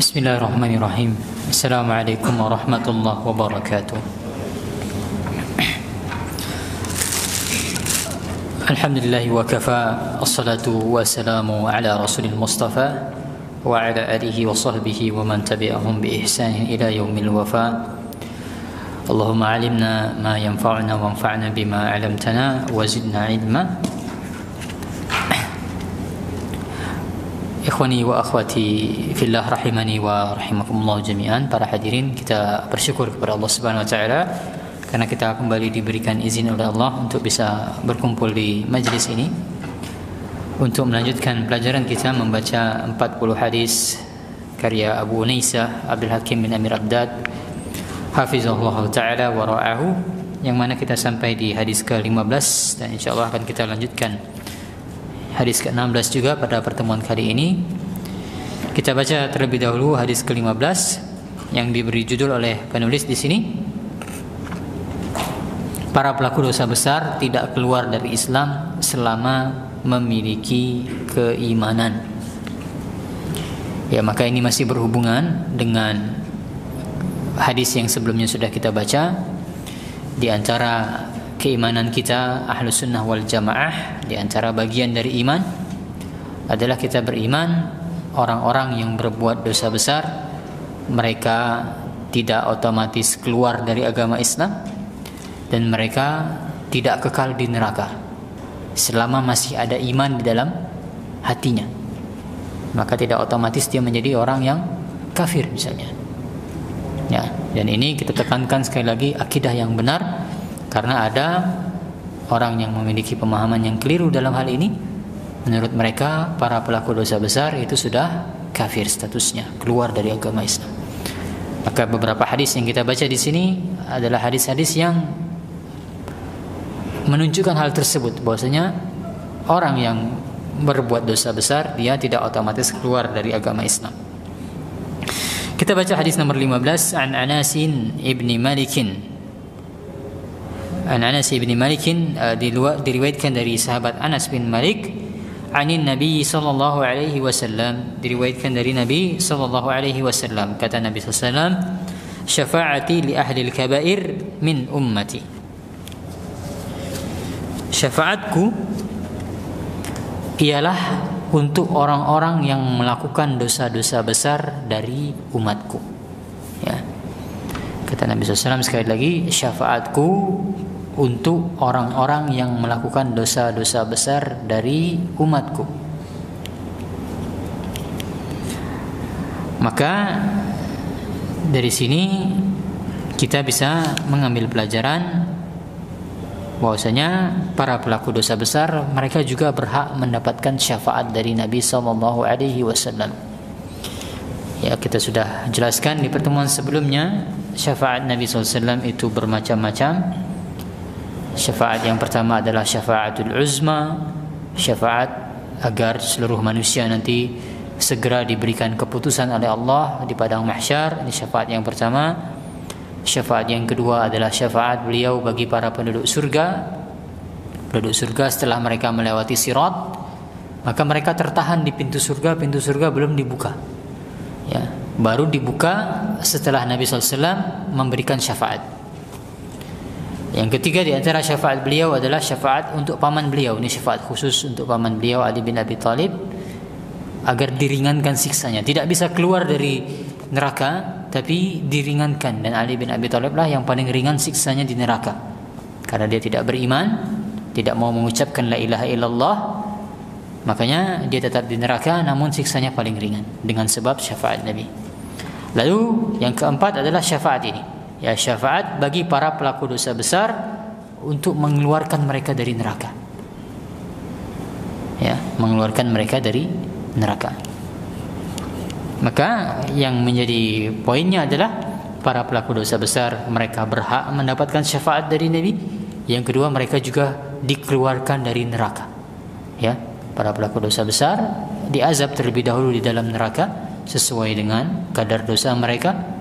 Bismillahirrahmanirrahim. Assalamualaikum warahmatullahi wabarakatuh. Alhamdulillah wa kafa. Assalatu wassalamu ala rasulil mustafa wa ala alihi wa sahbihi wa man tabi'ahum bi ihsanin ila yaumil wafa. Allahumma alimna ma yanfa'una wanfa'na bima 'allamtana wa zidna ilma. Ikhwani wa akhwati fillah rahimani wa rahimakumullah jami'an. Para hadirin, kita bersyukur kepada Allah Subhanahu wa taala karena kita kembali diberikan izin oleh Allah untuk bisa berkumpul di majlis ini untuk melanjutkan pelajaran kita membaca 40 hadis karya Abu Unaisah Abdul Hakim bin Amir Abdad hafizahullah taala wa ra'ahu, yang mana kita sampai di hadis ke-15 dan insyaallah akan kita lanjutkan hadis ke-16 juga pada pertemuan kali ini. Kita baca terlebih dahulu hadis ke-15 yang diberi judul oleh penulis di sini, para pelaku dosa besar tidak keluar dari Islam selama memiliki keimanan. Ya, maka ini masih berhubungan dengan hadis yang sebelumnya sudah kita baca. Di antara keimanan kita Ahlus Sunnah wal Jamaah, di antara bagian dari iman adalah kita beriman orang-orang yang berbuat dosa besar mereka tidak otomatis keluar dari agama Islam dan mereka tidak kekal di neraka selama masih ada iman di dalam hatinya. Maka tidak otomatis dia menjadi orang yang kafir misalnya. Ya, dan ini kita tekankan sekali lagi, akidah yang benar. Karena ada orang yang memiliki pemahaman yang keliru dalam hal ini. Menurut mereka para pelaku dosa besar itu sudah kafir statusnya, keluar dari agama Islam. Maka beberapa hadis yang kita baca di sini adalah hadis-hadis yang menunjukkan hal tersebut, bahwasanya orang yang berbuat dosa besar dia tidak otomatis keluar dari agama Islam. Kita baca hadis nomor 15. An Anasin ibni Malikin. An Anas bin Malik, diriwayatkan dari sahabat Anas bin Malik, anin Nabi sallallahu alaihi wasallam, diriwayatkan dari Nabi sallallahu alaihi wasallam, kata Nabi sallallahu alaihi wasallam, syafaati li ahli al-kaba'ir min ummati. Syafaatku ialah untuk orang-orang yang melakukan dosa-dosa besar dari umatku. Ya. Kata Nabi SAW sekali lagi, syafaatku untuk orang-orang yang melakukan dosa-dosa besar dari umatku. Maka dari sini kita bisa mengambil pelajaran bahwasanya para pelaku dosa besar mereka juga berhak mendapatkan syafaat dari Nabi SAW. Ya, kita sudah jelaskan di pertemuan sebelumnya, syafaat Nabi SAW itu bermacam-macam. Syafaat yang pertama adalah syafaatul uzma, syafaat agar seluruh manusia nanti segera diberikan keputusan oleh Allah di padang mahsyar. Ini syafaat yang pertama. Syafaat yang kedua adalah syafaat beliau bagi para penduduk surga. Penduduk surga setelah mereka melewati sirat, maka mereka tertahan di pintu surga belum dibuka. Ya, baru dibuka setelah Nabi SAW memberikan syafaat. Yang ketiga di antara syafaat beliau adalah syafaat untuk paman beliau. Ini syafaat khusus untuk paman beliau Ali bin Abi Thalib agar diringankan siksanya. Tidak bisa keluar dari neraka, tapi diringankan. Dan Ali bin Abi Thalib lah yang paling ringan siksanya di neraka, karena dia tidak beriman, tidak mau mengucapkan la ilaha illallah. Makanya dia tetap di neraka, namun siksanya paling ringan dengan sebab syafaat Nabi. Lalu yang keempat adalah syafaat ini. Ya, syafaat bagi para pelaku dosa besar untuk mengeluarkan mereka dari neraka. Ya, mengeluarkan mereka dari neraka. Maka yang menjadi poinnya adalah para pelaku dosa besar mereka berhak mendapatkan syafaat dari Nabi. Yang kedua, mereka juga dikeluarkan dari neraka. Ya, para pelaku dosa besar diazab terlebih dahulu di dalam neraka sesuai dengan kadar dosa mereka.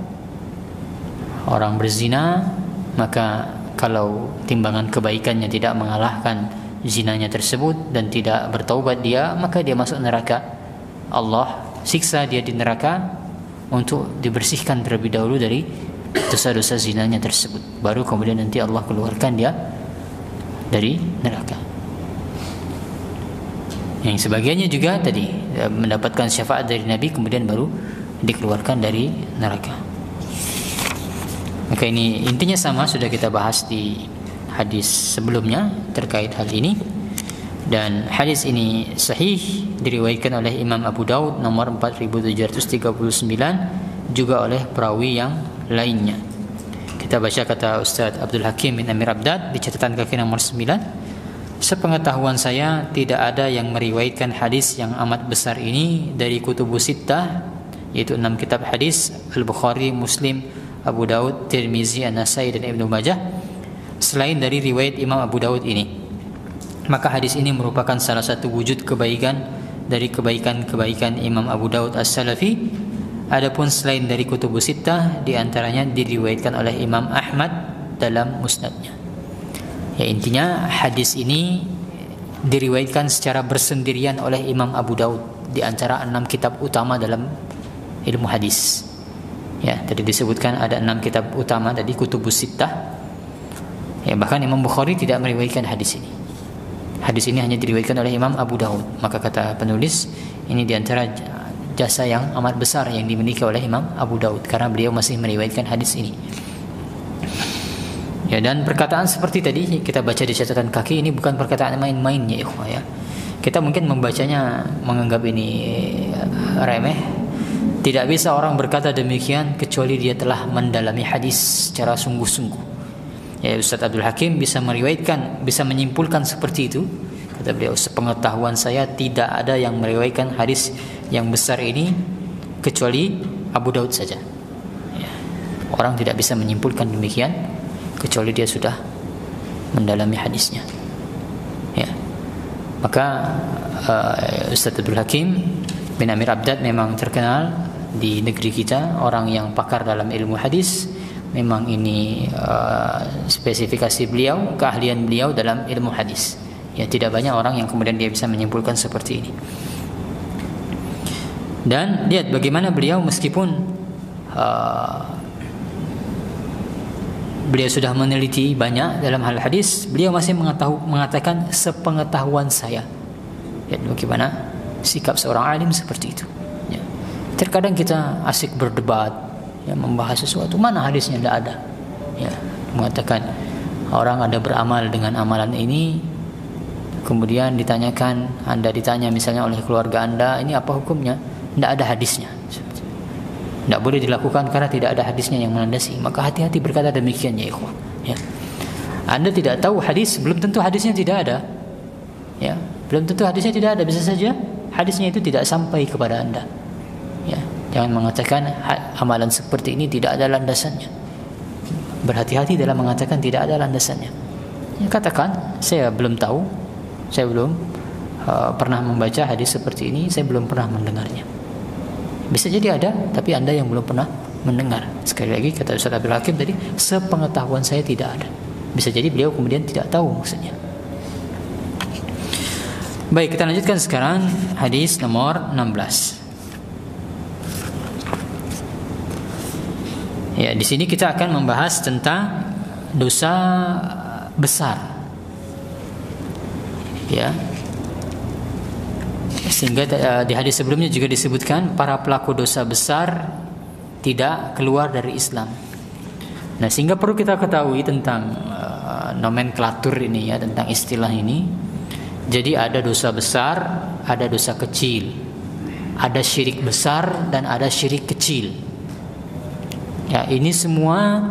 Orang berzina, maka kalau timbangan kebaikannya tidak mengalahkan zinanya tersebut dan tidak bertaubat dia, maka dia masuk neraka. Allah siksa dia di neraka untuk dibersihkan terlebih dahulu dari dosa-dosa zinanya tersebut, baru kemudian nanti Allah keluarkan dia dari neraka. Yang sebagiannya juga tadi mendapatkan syafaat dari Nabi kemudian baru dikeluarkan dari neraka. Maka ini intinya sama, sudah kita bahas di hadis sebelumnya terkait hal ini. Dan hadis ini sahih, diriwayatkan oleh Imam Abu Daud nomor 4739, juga oleh perawi yang lainnya. Kita baca kata Ustaz Abdul Hakim bin Amir Abdad di catatan kaki nomor 9. Sepengetahuan saya tidak ada yang meriwayatkan hadis yang amat besar ini dari kutubus sittah, yaitu 6 kitab hadis, Al-Bukhari, Muslim, Abu Daud, Tirmizi, An-Nasai dan Ibnu Majah, selain dari riwayat Imam Abu Daud ini. Maka hadis ini merupakan salah satu wujud kebaikan dari kebaikan-kebaikan Imam Abu Daud As-Salafi. Adapun selain dari kutubus sittah, di antaranya diriwayatkan oleh Imam Ahmad dalam musnadnya. Ya, intinya hadis ini diriwayatkan secara bersendirian oleh Imam Abu Daud di antara 6 kitab utama dalam ilmu hadis. Ya, tadi disebutkan ada 6 kitab utama tadi kutubus sittah. Ya, bahkan Imam Bukhari tidak meriwayatkan hadis ini. Hadis ini hanya diriwayatkan oleh Imam Abu Daud. Maka kata penulis, ini diantara jasa yang amat besar yang dimiliki oleh Imam Abu Daud, karena beliau masih meriwayatkan hadis ini. Ya, dan perkataan seperti tadi kita baca di catatan kaki ini bukan perkataan main-main ya ikhwah ya. Kita mungkin membacanya menganggap ini remeh. Tidak bisa orang berkata demikian kecuali dia telah mendalami hadis secara sungguh-sungguh. Ya, Ustaz Abdul Hakim bisa meriwayatkan, bisa menyimpulkan seperti itu. Kata beliau, sepengetahuan saya tidak ada yang meriwayatkan hadis yang besar ini kecuali Abu Daud saja. Ya. Orang tidak bisa menyimpulkan demikian kecuali dia sudah mendalami hadisnya. Ya. Maka Ustaz Abdul Hakim bin Amir Abdad memang terkenal di negeri kita, orang yang pakar dalam ilmu hadis. Memang ini spesifikasi beliau, keahlian beliau dalam ilmu hadis. Ya, tidak banyak orang yang kemudian dia bisa menyimpulkan seperti ini. Dan lihat bagaimana beliau meskipun beliau sudah meneliti banyak dalam hal hadis, beliau masih mengatakan sepengetahuan saya. Lihat bagaimana sikap seorang alim seperti itu. Ya. Terkadang kita asik berdebat, ya, membahas sesuatu, mana hadisnya tidak ada. Ya, mengatakan orang ada beramal dengan amalan ini, kemudian ditanyakan, Anda ditanya misalnya oleh keluarga Anda, ini apa hukumnya? Tidak ada hadisnya. Tidak boleh dilakukan karena tidak ada hadisnya yang melandasi. Maka hati-hati berkata demikian ya ikhwah. Ya. Anda tidak tahu hadis, belum tentu hadisnya tidak ada. Ya, belum tentu hadisnya tidak ada, bisa saja hadisnya itu tidak sampai kepada Anda. Ya. Jangan mengatakan amalan seperti ini tidak ada landasannya. Berhati-hati dalam mengatakan tidak ada landasannya. Ya, katakan, saya belum tahu, saya belum pernah membaca hadis seperti ini, saya belum pernah mendengarnya. Bisa jadi ada, tapi Anda yang belum pernah mendengar. Sekali lagi kata Ustaz Abdul Hakim tadi, sepengetahuan saya tidak ada. Bisa jadi beliau kemudian tidak tahu maksudnya. Baik, kita lanjutkan sekarang hadis nomor 16. Ya, di sini kita akan membahas tentang dosa besar. Ya. Sehingga di hadis sebelumnya juga disebutkan para pelaku dosa besar tidak keluar dari Islam. Nah, sehingga perlu kita ketahui tentang nomenklatur ini ya, tentang istilah ini. Jadi ada dosa besar, ada dosa kecil. Ada syirik besar dan ada syirik kecil. Ya, ini semua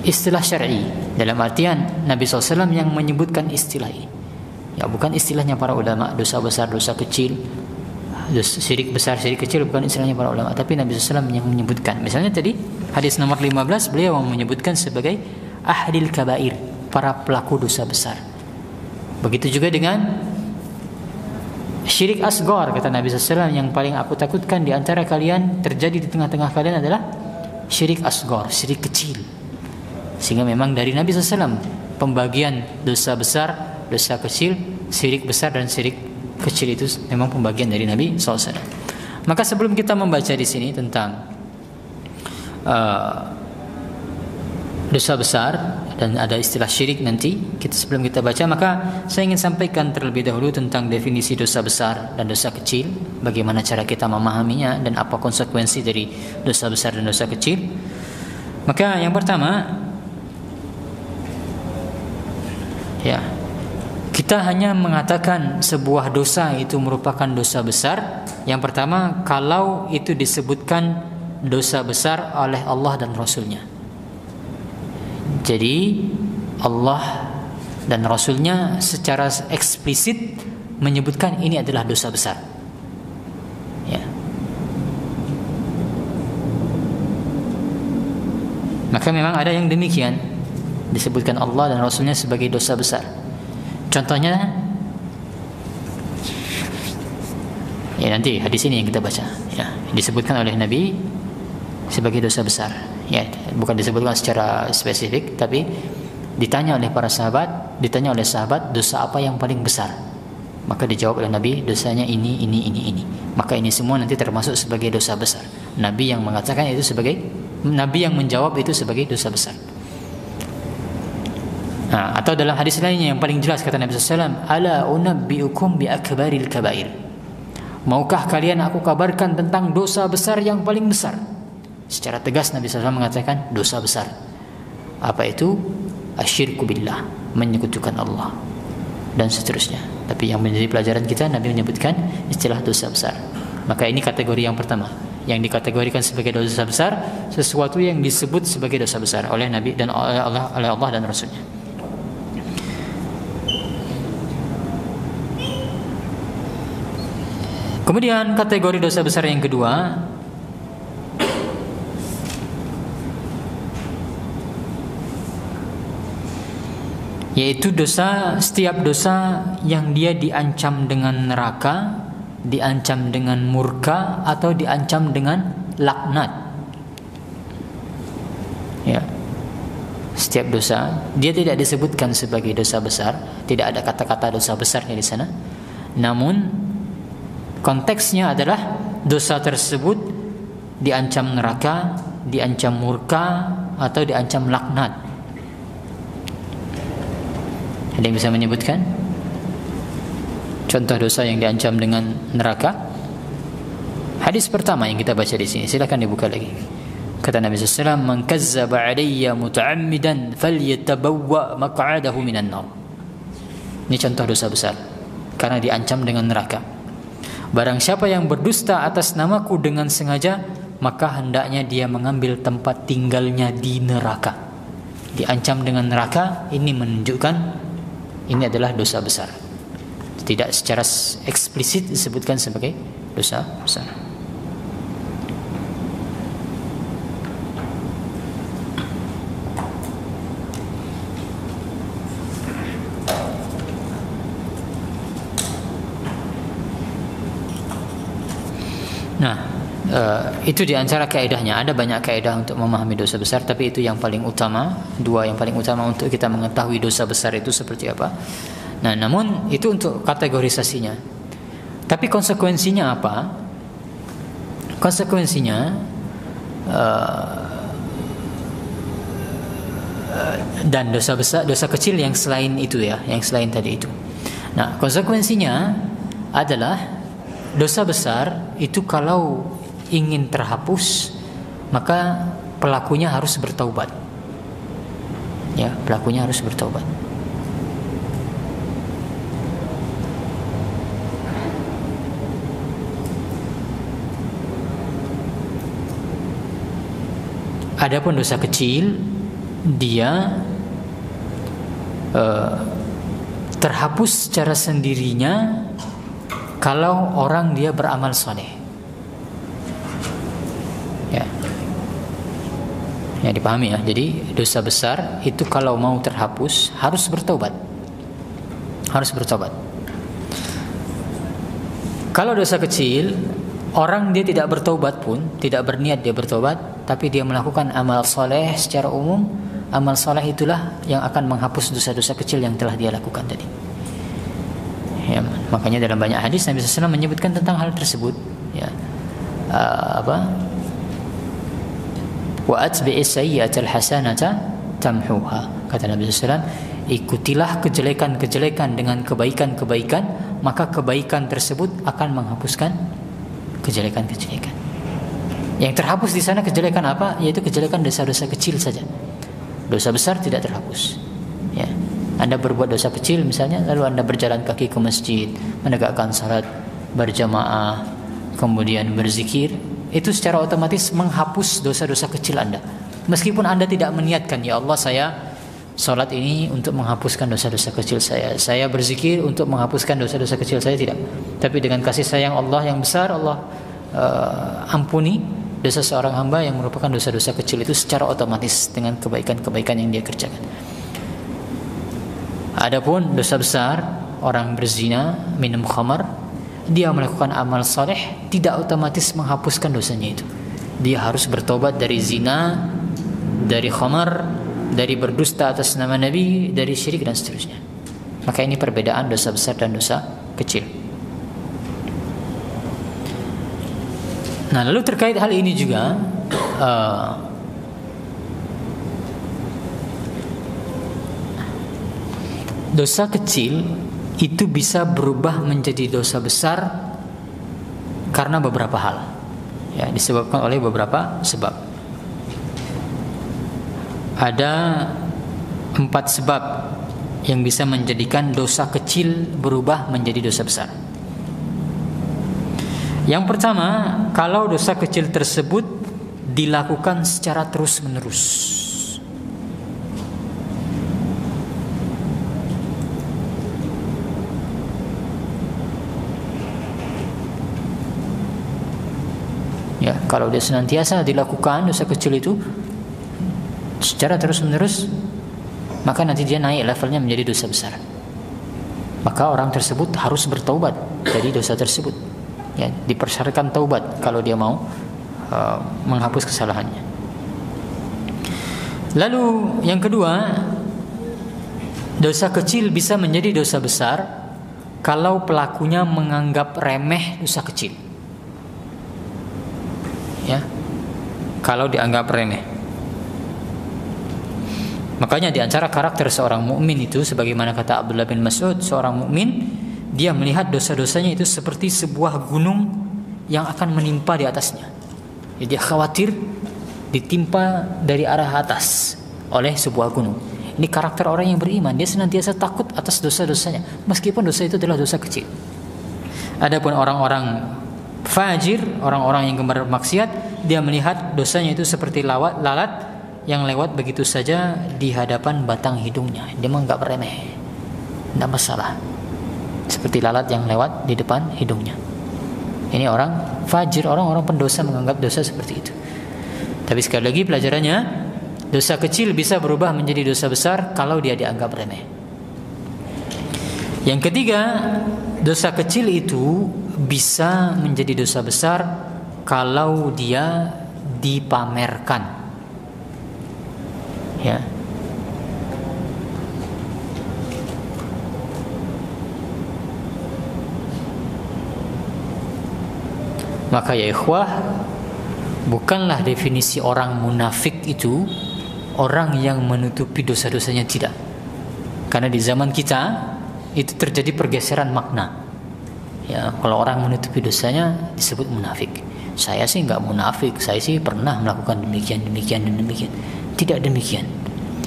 istilah syar'i, dalam artian Nabi SAW yang menyebutkan istilah ini. Ya, bukan istilahnya para ulama, dosa besar, dosa kecil, syirik besar, syirik kecil, bukan istilahnya para ulama, tapi Nabi SAW yang menyebutkan. Misalnya tadi hadis nomor 15 beliau menyebutkan sebagai ahlil kabair, para pelaku dosa besar. Begitu juga dengan syirik asghar, kata Nabi SAW, yang paling aku takutkan di antara kalian terjadi di tengah-tengah kalian adalah syirik asghar, syirik kecil. Sehingga memang dari Nabi SAW pembagian dosa besar, dosa kecil, syirik besar dan syirik kecil itu memang pembagian dari Nabi SAW. Maka sebelum kita membaca di sini tentang dosa besar dan ada istilah syirik nanti, sebelum kita baca, maka saya ingin sampaikan terlebih dahulu tentang definisi dosa besar dan dosa kecil, bagaimana cara kita memahaminya dan apa konsekuensi dari dosa besar dan dosa kecil. Maka yang pertama, ya, kita hanya mengatakan sebuah dosa itu merupakan dosa besar. Yang pertama, kalau itu disebutkan dosa besar oleh Allah dan Rasulnya. Jadi Allah dan Rasulnya secara eksplisit menyebutkan ini adalah dosa besar. Ya. Maka memang ada yang demikian, disebutkan Allah dan Rasulnya sebagai dosa besar. Contohnya, ya nanti hadis ini yang kita baca, ya, disebutkan oleh Nabi sebagai dosa besar. Ya, bukan disebutkan secara spesifik, tapi ditanya oleh sahabat dosa apa yang paling besar? Maka dijawab oleh Nabi, dosanya ini. Maka ini semua nanti termasuk sebagai dosa besar. Nabi yang menjawab itu sebagai dosa besar. Nah, atau dalam hadis lainnya yang paling jelas kata Nabi SAW, ala unabbiukum bi akbaril kabair. Maukah kalian aku kabarkan tentang dosa besar yang paling besar? Secara tegas Nabi SAW mengatakan dosa besar. Apa itu? Asyirku billah, menyekutukan Allah, dan seterusnya. Tapi yang menjadi pelajaran kita, Nabi menyebutkan istilah dosa besar. Maka ini kategori yang pertama, yang dikategorikan sebagai dosa besar, sesuatu yang disebut sebagai dosa besar oleh Nabi dan oleh Allah dan Rasulnya. Kemudian kategori dosa besar yang kedua, yaitu setiap dosa yang dia diancam dengan neraka, diancam dengan murka, atau diancam dengan laknat. Ya. Setiap dosa dia tidak disebutkan sebagai dosa besar, tidak ada kata-kata dosa besarnya di sana. Namun konteksnya adalah dosa tersebut diancam neraka, diancam murka, atau diancam laknat. Ada yang bisa menyebutkan contoh dosa yang diancam dengan neraka? Hadis pertama yang kita baca di sini, silakan dibuka lagi. Kata Nabi SAW, "Man kazzaba 'alayya muta'ammidan falyatabawwa maq'adahu minan nar." Ini contoh dosa besar karena diancam dengan neraka. Barang siapa yang berdusta atas namaku dengan sengaja, maka hendaknya dia mengambil tempat tinggalnya di neraka. Diancam dengan neraka, ini menunjukkan ini adalah dosa besar. Tidak secara eksplisit disebutkan sebagai dosa besar. Nah, itu diantara kaedahnya. Ada banyak kaedah untuk memahami dosa besar, tapi itu yang paling utama, dua yang paling utama untuk kita mengetahui dosa besar itu seperti apa. Nah, namun itu untuk kategorisasinya. Tapi konsekuensinya apa? Konsekuensinya dan dosa besar, dosa kecil yang selain itu, ya, yang selain tadi itu. Nah, konsekuensinya adalah dosa besar itu kalau ingin terhapus, maka pelakunya harus bertaubat. Ya, pelakunya harus bertaubat. Adapun dosa kecil, dia terhapus secara sendirinya kalau orang dia beramal soleh. Ya, dipahami ya. Jadi dosa besar itu kalau mau terhapus harus bertobat. Harus bertobat. Kalau dosa kecil, orang dia tidak bertobat pun, tidak berniat dia bertobat, tapi dia melakukan amal soleh secara umum, amal soleh itulah yang akan menghapus dosa-dosa kecil yang telah dia lakukan tadi. Ya. Makanya dalam banyak hadis Nabi SAW menyebutkan tentang hal tersebut, ya. Wa atbi'is sayyi'atal hasanata tamhuha. Kata Nabi SAW, ikutilah kejelekan-kejelekan dengan kebaikan-kebaikan, maka kebaikan tersebut akan menghapuskan kejelekan-kejelekan. Yang terhapus di sana kejelekan apa? Yaitu kejelekan dosa-dosa kecil saja. Dosa besar tidak terhapus. Ya. Anda berbuat dosa kecil misalnya, lalu Anda berjalan kaki ke masjid, menegakkan salat berjamaah, kemudian berzikir, itu secara otomatis menghapus dosa-dosa kecil Anda. Meskipun Anda tidak meniatkan, ya Allah saya salat ini untuk menghapuskan dosa-dosa kecil saya berzikir untuk menghapuskan dosa-dosa kecil saya, tidak. Tapi dengan kasih sayang Allah yang besar, Allah ampuni dosa seorang hamba yang merupakan dosa-dosa kecil itu secara otomatis dengan kebaikan-kebaikan yang dia kerjakan. Adapun dosa besar, orang berzina, minum khamar, dia melakukan amal saleh, tidak otomatis menghapuskan dosanya itu. Dia harus bertobat dari zina, dari khamar, dari berdusta atas nama Nabi, dari syirik dan seterusnya. Maka ini perbedaan dosa besar dan dosa kecil. Nah, lalu terkait hal ini juga dosa kecil itu bisa berubah menjadi dosa besar karena beberapa hal, ya, disebabkan oleh beberapa sebab. Ada 4 sebab yang bisa menjadikan dosa kecil berubah menjadi dosa besar. Yang pertama, kalau dosa kecil tersebut dilakukan secara terus-menerus. Ya, kalau dia senantiasa dilakukan dosa kecil itu secara terus-menerus, maka nanti dia naik levelnya menjadi dosa besar. Maka orang tersebut harus bertaubat dari dosa tersebut. Ya, dipersyaratkan taubat kalau dia mau menghapus kesalahannya. Lalu yang kedua, dosa kecil bisa menjadi dosa besar kalau pelakunya menganggap remeh dosa kecil. Ya, kalau dianggap remeh. Makanya di antara karakter seorang mukmin itu, sebagaimana kata Abdullah bin Mas'ud, seorang mukmin dia melihat dosa-dosanya itu seperti sebuah gunung yang akan menimpa di atasnya. Jadi dia khawatir ditimpa dari arah atas oleh sebuah gunung. Ini karakter orang yang beriman, dia senantiasa takut atas dosa-dosanya, meskipun dosa itu adalah dosa kecil. Adapun orang-orang fajir, orang-orang yang gemar maksiat, dia melihat dosanya itu seperti lalat yang lewat begitu saja di hadapan batang hidungnya. Dia menganggap remeh, tidak masalah, seperti lalat yang lewat di depan hidungnya. Ini orang fajir, orang-orang pendosa menganggap dosa seperti itu. Tapi sekali lagi pelajarannya, dosa kecil bisa berubah menjadi dosa besar kalau dia dianggap remeh. Yang ketiga, dosa kecil itu bisa menjadi dosa besar kalau dia dipamerkan. Ya. Maka ya ikhwah, bukanlah definisi orang munafik itu orang yang menutupi dosa-dosanya, tidak. Karena di zaman kita itu terjadi pergeseran makna. Ya, kalau orang menutupi dosanya disebut munafik. Saya sih enggak munafik, saya sih pernah melakukan demikian. Tidak demikian.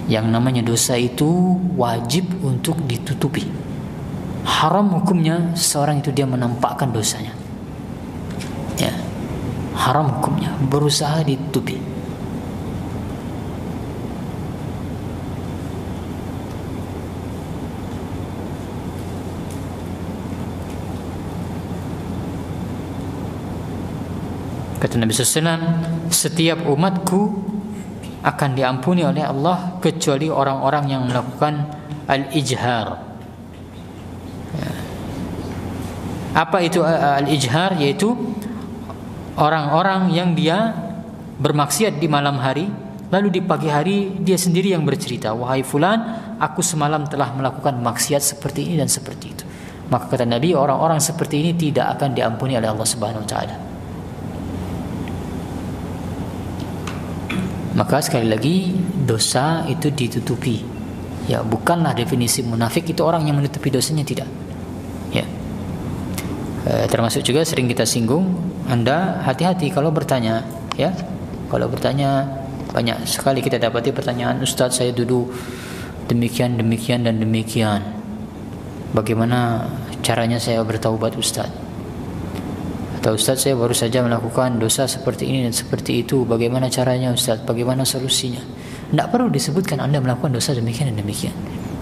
Yang namanya dosa itu wajib untuk ditutupi. Haram hukumnya seseorang itu dia menampakkan dosanya. Ya, haram hukumnya, berusaha ditutupi. Kata Nabi SAW, setiap umatku akan diampuni oleh Allah kecuali orang-orang yang melakukan al-ijhar. Ya. Apa itu al-ijhar? Yaitu orang-orang yang dia bermaksiat di malam hari, lalu di pagi hari dia sendiri yang bercerita, wahai fulan, aku semalam telah melakukan maksiat seperti ini dan seperti itu. Maka kata Nabi, orang-orang seperti ini tidak akan diampuni oleh Allah Subhanahu wa taala. Maka sekali lagi, dosa itu ditutupi. Ya, bukanlah definisi munafik itu orang yang menutupi dosanya, tidak. Ya. Termasuk juga sering kita singgung, Anda hati-hati kalau bertanya, ya. Kalau bertanya, banyak sekali kita dapati pertanyaan, Ustaz, saya dulu demikian, demikian, dan demikian. Bagaimana caranya saya bertaubat, Ustaz? Atau Ustaz, saya baru saja melakukan dosa seperti ini dan seperti itu. Bagaimana caranya, Ustaz? Bagaimana solusinya? Tidak perlu disebutkan Anda melakukan dosa demikian dan demikian.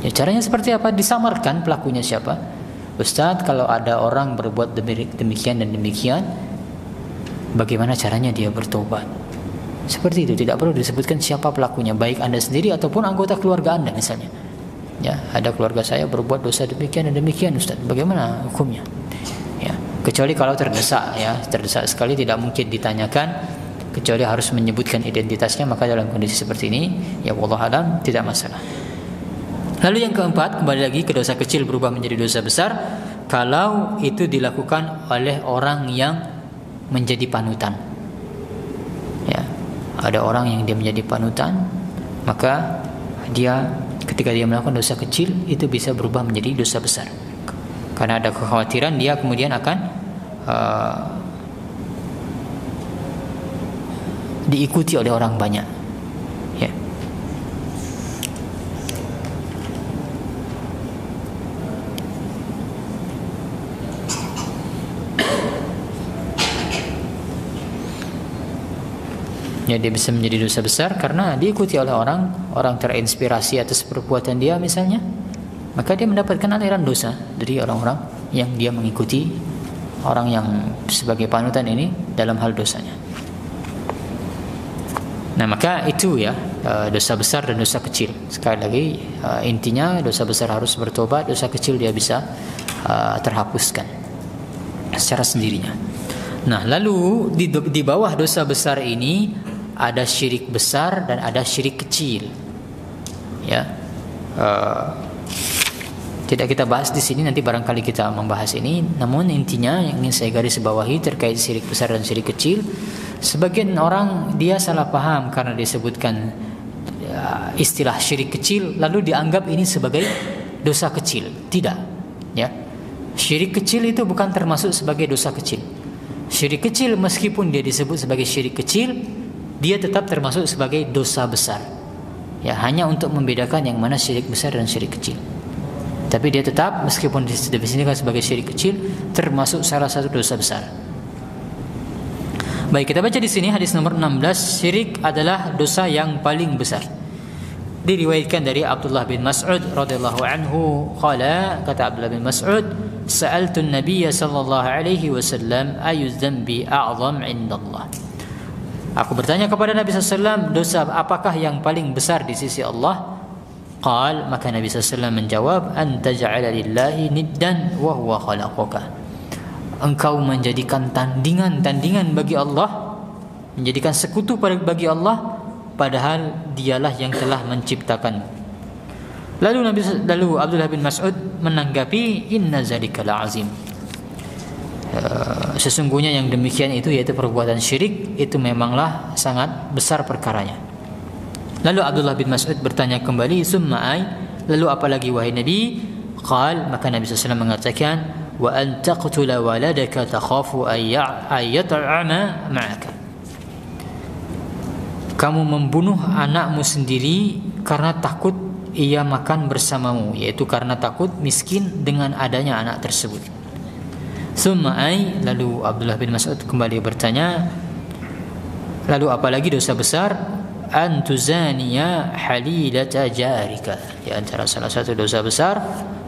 Ya, caranya seperti apa? Disamarkan pelakunya siapa? Ustaz, kalau ada orang berbuat demikian dan demikian, bagaimana caranya dia bertobat? Seperti itu, tidak perlu disebutkan siapa pelakunya, baik Anda sendiri ataupun anggota keluarga Anda misalnya. Ya, ada keluarga saya berbuat dosa demikian dan demikian, Ustaz. Bagaimana hukumnya? Ya, kecuali kalau terdesak, ya, terdesak sekali tidak mungkin ditanyakan, kecuali harus menyebutkan identitasnya, maka dalam kondisi seperti ini, ya wallahu alam, tidak masalah. Lalu yang keempat, kembali lagi ke dosa kecil berubah menjadi dosa besar kalau itu dilakukan oleh orang yang menjadi panutan. Ya, ada orang yang dia menjadi panutan, maka dia ketika dia melakukan dosa kecil itu bisa berubah menjadi dosa besar. Karena ada kekhawatiran dia kemudian akan diikuti oleh orang banyak. Ya. Ya, dia bisa menjadi dosa besar karena diikuti oleh orang terinspirasi atas perbuatan dia misalnya, maka dia mendapatkan aliran dosa dari orang-orang yang dia mengikuti, orang yang sebagai panutan ini dalam hal dosanya. Nah, maka itu ya, dosa besar dan dosa kecil. Sekali lagi, intinya dosa besar harus bertobat, dosa kecil dia bisa terhapuskan secara sendirinya. Nah, lalu di bawah dosa besar ini ada syirik besar dan ada syirik kecil. Ya, tidak kita bahas di sini, nanti barangkali kita membahas ini. Namun intinya yang ingin saya garis bawahi terkait syirik besar dan syirik kecil, sebagian orang dia salah paham karena disebutkan istilah syirik kecil lalu dianggap ini sebagai dosa kecil. Tidak, ya. Syirik kecil itu bukan termasuk sebagai dosa kecil. Syirik kecil meskipun dia disebut sebagai syirik kecil, dia tetap termasuk sebagai dosa besar. Ya, hanya untuk membedakan yang mana syirik besar dan syirik kecil. Tapi dia tetap meskipun didefinisikan sebagai syirik kecil termasuk salah satu dosa besar. Baik, kita baca di sini hadis nomor 16, syirik adalah dosa yang paling besar. Diriwayatkan dari Abdullah bin Mas'ud radhiyallahu anhu, qala, kata Abdullah bin Mas'ud, sa'altu an-nabiy sallallahu alaihi wasallam ayu dzambi a'zam 'indallah. Aku bertanya kepada Nabi SAW, dosa apakah yang paling besar di sisi Allah? Qal, maka Nabi SAW menjawab, anta ja'ala lillahi niddan wa huwa khalaqaka. Engkau menjadikan tandingan bagi Allah, menjadikan sekutu bagi Allah, padahal dialah yang telah menciptakanmu. Lalu Abdullah bin Mas'ud menanggapi, inna zalika la'azim. Sesungguhnya yang demikian itu, yaitu perbuatan syirik, itu memanglah sangat besar perkaranya. Lalu Abdullah bin Mas'ud bertanya kembali, summa ay, lalu apalagi wahai Nabi? Qal, maka Nabi SAW mengatakan, wa an taqtula waladaka takhafu ayyat'ama ma'aka. Kamu membunuh anakmu sendiri karena takut ia makan bersamamu, yaitu karena takut miskin dengan adanya anak tersebut. Summa ay, lalu Abdullah bin Mas'ud kembali bertanya, lalu apalagi dosa besar? Antuzaniya halilata jarika. Di antara salah satu dosa besar,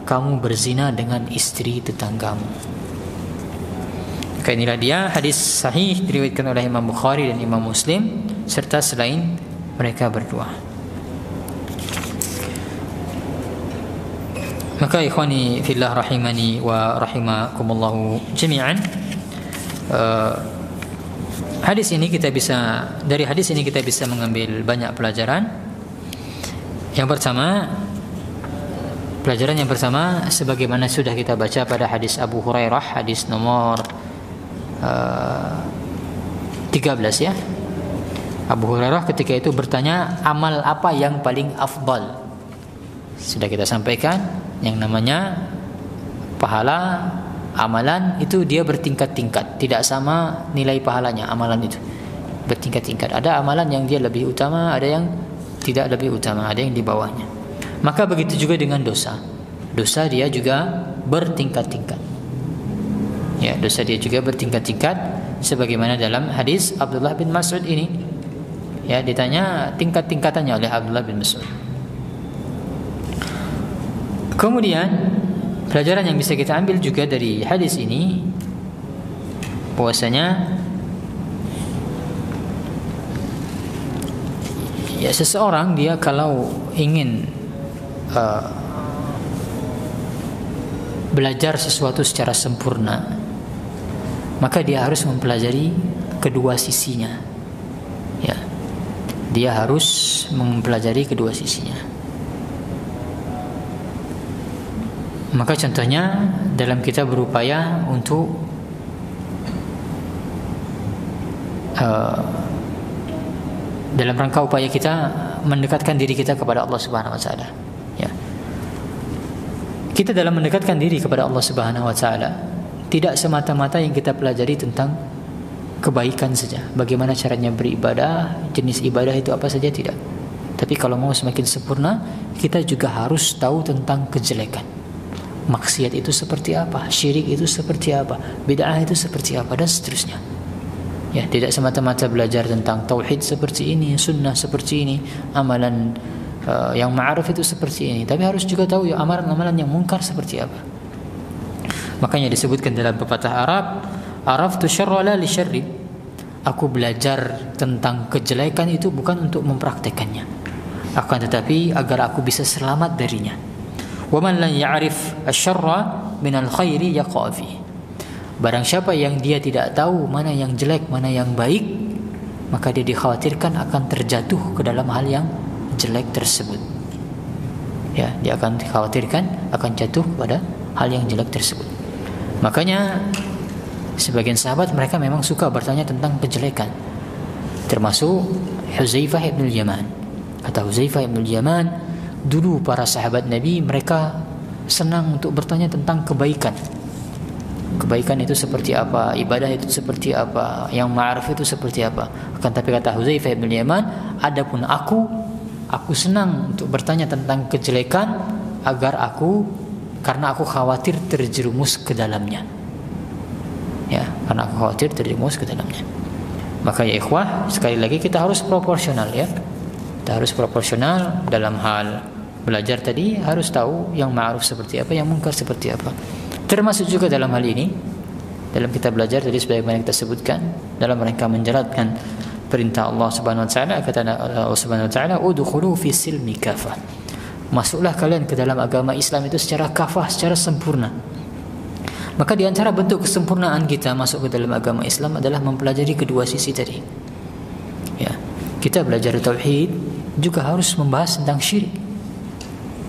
kamu berzina dengan istri tetanggamu. Maka inilah dia hadis sahih diriwayatkan oleh Imam Bukhari dan Imam Muslim serta selain mereka berdua. Maka ikhwani fillah rahimani wa rahimakumullahu jami'an, dari hadis ini kita bisa mengambil banyak pelajaran. Yang pertama, Pelajaran yang pertama, sebagaimana sudah kita baca pada hadis Abu Hurairah, hadis nomor 13 ya. Abu Hurairah ketika itu bertanya, amal apa yang paling afdal? Sudah kita sampaikan, yang namanya pahala amalan itu dia bertingkat-tingkat, tidak sama nilai pahalanya. Amalan itu bertingkat-tingkat. Ada amalan yang dia lebih utama, ada yang tidak lebih utama, ada yang di bawahnya. Maka begitu juga dengan dosa. Dosa dia juga bertingkat-tingkat. Ya, dosa dia juga bertingkat-tingkat sebagaimana dalam hadis Abdullah bin Mas'ud ini. Ya, ditanya tingkat-tingkatannya oleh Abdullah bin Mas'ud. Kemudian pelajaran yang bisa kita ambil juga dari hadis ini, bahwasanya ya seseorang dia kalau ingin belajar sesuatu secara sempurna, maka dia harus mempelajari kedua sisinya. Ya, dia harus mempelajari kedua sisinya. Maka contohnya dalam kita berupaya untuk dalam rangka upaya kita mendekatkan diri kita kepada Allah Subhanahu wa taala. Ya. Kita dalam mendekatkan diri kepada Allah Subhanahu wa taala tidak semata-mata yang kita pelajari tentang kebaikan saja. Bagaimana caranya beribadah, jenis ibadah itu apa saja, tidak. Tapi kalau mau semakin sempurna, kita juga harus tahu tentang kejelekan. Maksiat itu seperti apa, syirik itu seperti apa, bid'ah itu seperti apa, dan seterusnya. Ya, tidak semata-mata belajar tentang tauhid seperti ini, sunnah seperti ini, amalan yang ma'ruf itu seperti ini, tapi harus juga tahu ya amalan-amalan yang mungkar seperti apa. Makanya disebutkan dalam pepatah Arab, araftu syarra la li syarri. Aku belajar tentang kejelekan itu bukan untuk mempraktekannya, akan tetapi agar aku bisa selamat darinya. Wa man la ya'rif asy-syarra minal khairi yaqa fi. Barang siapa yang dia tidak tahu mana yang jelek, mana yang baik, maka dia dikhawatirkan akan terjatuh ke dalam hal yang jelek tersebut. Ya, dia akan dikhawatirkan akan jatuh pada hal yang jelek tersebut. Makanya sebagian sahabat mereka memang suka bertanya tentang kejelekan. Termasuk Huzaifah ibn al-Yaman. Kata Huzaifah ibn al-Yaman, dulu para sahabat Nabi mereka senang untuk bertanya tentang kebaikan. Kebaikan itu seperti apa, ibadah itu seperti apa, yang ma'ruf itu seperti apa. Akan tapi kata Huzaifah ibn al-Yaman, adapun aku senang untuk bertanya tentang kejelekan karena aku khawatir terjerumus ke dalamnya. Ya, karena aku khawatir terjerumus ke dalamnya. Maka ya ikhwah, sekali lagi kita harus proporsional ya. Kita harus proporsional dalam hal belajar tadi, harus tahu yang ma'ruf seperti apa, yang munkar seperti apa. Termasuk juga dalam hal ini, dalam kita belajar tadi sebagaimana kita sebutkan, dalam rangka menjalankan perintah Allah Subhanahu wa taala, kata Allah Subhanahu wa taala, udkhulu fi silmi kafah. Masuklah kalian ke dalam agama Islam itu secara kafah, secara sempurna. Maka di antara bentuk kesempurnaan kita masuk ke dalam agama Islam adalah mempelajari kedua sisi tadi. Ya, kita belajar tauhid juga harus membahas tentang syirik.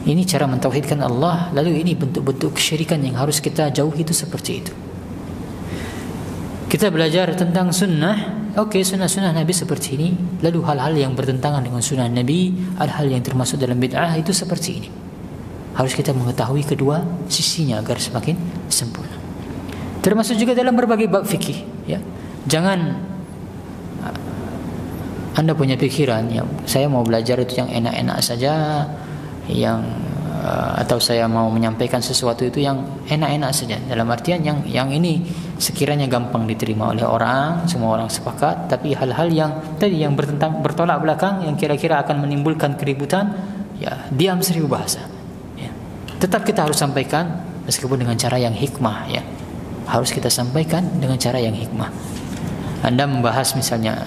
Ini cara mentauhidkan Allah, lalu ini bentuk-bentuk kesyirikan yang harus kita jauhi itu seperti itu. Kita belajar tentang sunnah, oke, sunnah-sunnah Nabi seperti ini. Lalu hal-hal yang bertentangan dengan sunnah Nabi, hal-hal yang termasuk dalam bid'ah itu seperti ini. Harus kita mengetahui kedua sisinya agar semakin sempurna. Termasuk juga dalam berbagai bab fikih. Ya, jangan Anda punya pikiran, ya, saya mau belajar itu yang enak-enak saja, atau saya mau menyampaikan sesuatu itu yang enak-enak saja, dalam artian yang ini sekiranya gampang diterima oleh orang, semua orang sepakat, tapi hal-hal yang tadi yang bertolak belakang, yang kira-kira akan menimbulkan keributan, ya diam seribu bahasa. Ya. Tetap kita harus sampaikan meskipun dengan cara yang hikmah, ya. Harus kita sampaikan dengan cara yang hikmah. Anda membahas misalnya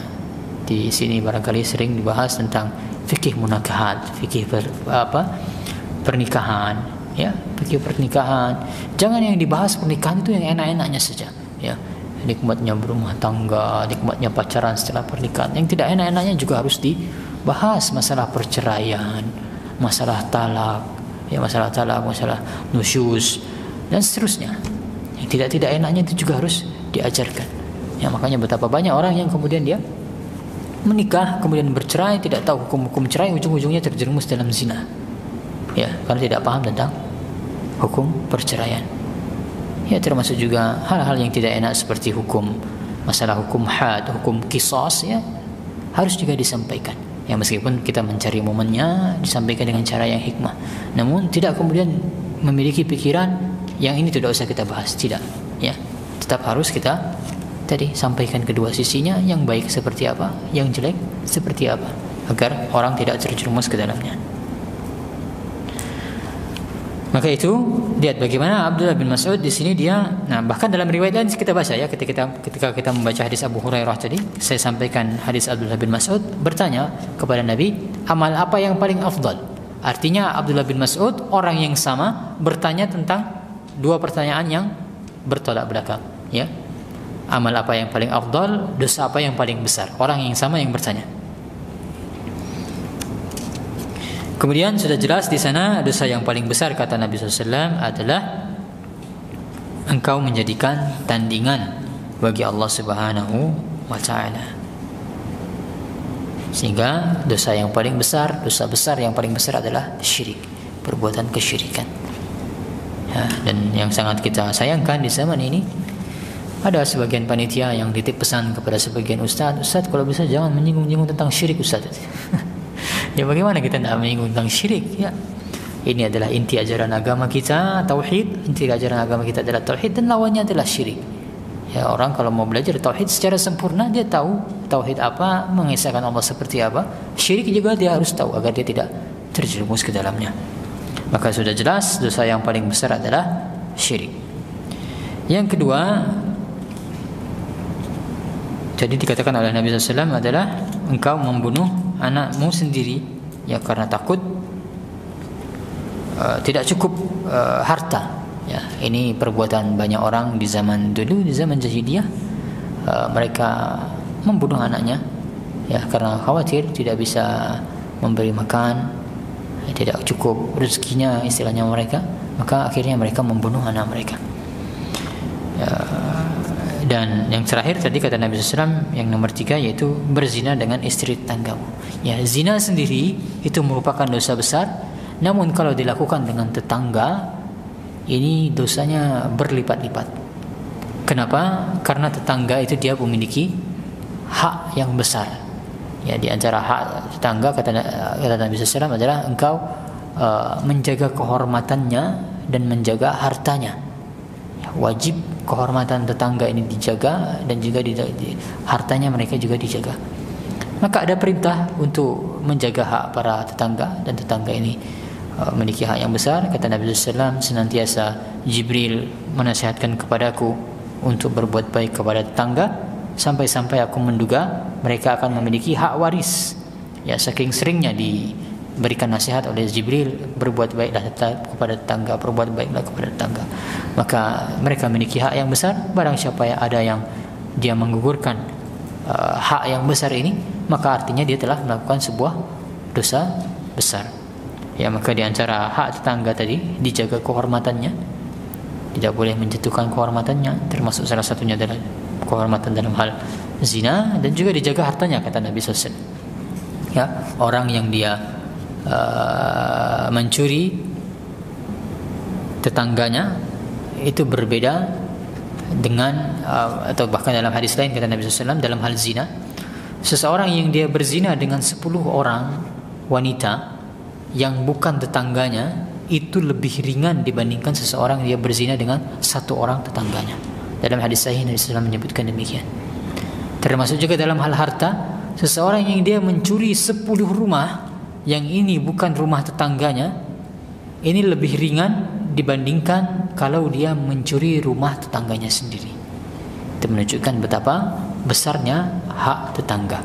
di sini barangkali sering dibahas tentang fikih munakahat, fikih pernikahan, ya, fikih pernikahan. Jangan yang dibahas pernikahan itu yang enak-enaknya saja, ya. Nikmatnya berumah tangga, nikmatnya pacaran setelah pernikahan. Yang tidak enak-enaknya juga harus dibahas, masalah perceraian, masalah talak, ya masalah talak, masalah nusyuz dan seterusnya. Yang tidak enaknya itu juga harus diajarkan. Ya makanya betapa banyak orang yang kemudian dia menikah kemudian bercerai, tidak tahu hukum cerai, ujung-ujungnya terjerumus dalam zina. Ya, karena tidak paham tentang hukum perceraian. Ya, termasuk juga hal-hal yang tidak enak seperti masalah hukum had, hukum qisas, ya harus juga disampaikan. Ya meskipun kita mencari momennya, disampaikan dengan cara yang hikmah. Namun tidak kemudian memiliki pikiran yang ini tidak usah kita bahas, tidak. Ya, tetap harus kita tadi sampaikan kedua sisinya, yang baik seperti apa, yang jelek seperti apa, agar orang tidak terjerumus ke dalamnya. Maka itu lihat bagaimana Abdullah bin Mas'ud di sini dia, bahkan dalam riwayat lain kita baca ya, ketika kita membaca hadis Abu Hurairah tadi, saya sampaikan hadis Abdullah bin Mas'ud bertanya kepada Nabi, amal apa yang paling afdal? Artinya Abdullah bin Mas'ud orang yang sama bertanya tentang dua pertanyaan yang bertolak belakang, ya. Amal apa yang paling afdal, dosa apa yang paling besar? Orang yang sama yang bertanya. Kemudian sudah jelas di sana dosa yang paling besar kata Nabi SAW adalah engkau menjadikan tandingan bagi Allah Subhanahu wa Ta'ala. Sehingga dosa yang paling besar, dosa besar yang paling besar adalah syirik, perbuatan kesyirikan. Ya, dan yang sangat kita sayangkan di zaman ini, ada sebagian panitia yang titip pesan kepada sebagian ustaz kalau bisa jangan menyinggung-nyinggung tentang syirik ustaz. Ya bagaimana kita tidak menyinggung tentang syirik? Ya, ini adalah inti ajaran agama kita, tauhid. Inti ajaran agama kita adalah tauhid dan lawannya adalah syirik. Ya, orang kalau mau belajar tauhid secara sempurna, dia tahu tauhid apa, mengesahkan Allah seperti apa. Syirik juga dia harus tahu agar dia tidak terjerumus ke dalamnya. Maka sudah jelas dosa yang paling besar adalah syirik. Yang kedua, jadi dikatakan oleh Nabi SAW adalah engkau membunuh anakmu sendiri, ya karena takut tidak cukup harta. Ya, ini perbuatan banyak orang di zaman dulu, di zaman jahiliyah, mereka membunuh anaknya, ya karena khawatir tidak bisa memberi makan, tidak cukup rezekinya istilahnya mereka, maka akhirnya mereka membunuh anak mereka. Ya, dan yang terakhir tadi kata Nabi SAW yang nomor 3 yaitu berzina dengan istri tetanggamu. Ya, zina sendiri itu merupakan dosa besar, namun kalau dilakukan dengan tetangga ini dosanya berlipat-lipat. Kenapa? Karena tetangga itu dia memiliki hak yang besar. Ya, di antara hak tetangga kata Nabi SAW adalah engkau menjaga kehormatannya dan menjaga hartanya. Ya, wajib kehormatan tetangga ini dijaga dan juga hartanya mereka juga dijaga. Maka ada perintah untuk menjaga hak para tetangga, dan tetangga ini memiliki hak yang besar. Kata Nabi SAW, senantiasa Jibril menasihatkan kepadaku untuk berbuat baik kepada tetangga, sampai-sampai aku menduga mereka akan memiliki hak waris. Ya, saking seringnya diberikan nasihat oleh Jibril, berbuat baiklah kepada tetangga, berbuat baiklah kepada tetangga. Maka mereka memiliki hak yang besar. Barang siapa yang ada yang dia menggugurkan hak yang besar ini, maka artinya dia telah melakukan sebuah dosa besar. Ya, maka di antara hak tetangga tadi dijaga kehormatannya, tidak boleh menjatuhkan kehormatannya, termasuk salah satunya adalah kehormatan dalam hal zina, dan juga dijaga hartanya kata Nabi SAW. Ya, orang yang dia mencuri tetangganya itu berbeda dengan atau bahkan dalam hadis lain kata Nabi SAW dalam hal zina, seseorang yang dia berzina dengan 10 orang wanita yang bukan tetangganya itu lebih ringan dibandingkan seseorang yang dia berzina dengan 1 orang tetangganya. Dalam hadis sahih Nabi SAW menyebutkan demikian. Termasuk juga dalam hal harta, seseorang yang dia mencuri 10 rumah yang ini bukan rumah tetangganya, ini lebih ringan dibandingkan kalau dia mencuri rumah tetangganya sendiri. Itu menunjukkan betapa besarnya hak tetangga.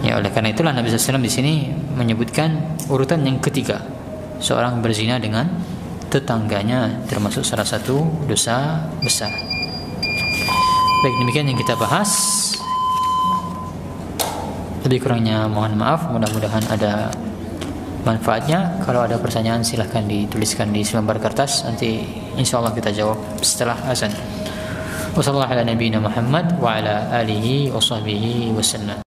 Ya, oleh karena itulah Nabi SAW di sini menyebutkan urutan yang ketiga, seorang berzina dengan tetangganya termasuk salah satu dosa besar. Baik, demikian yang kita bahas. Lebih kurangnya mohon maaf. Mudah-mudahan ada manfaatnya. Kalau ada pertanyaan silahkan dituliskan di selembar kertas, nanti insyaallah kita jawab setelah azan. Wassallallahu ala nabiyina Muhammad wa ala alihi wa sahbihi wasallam.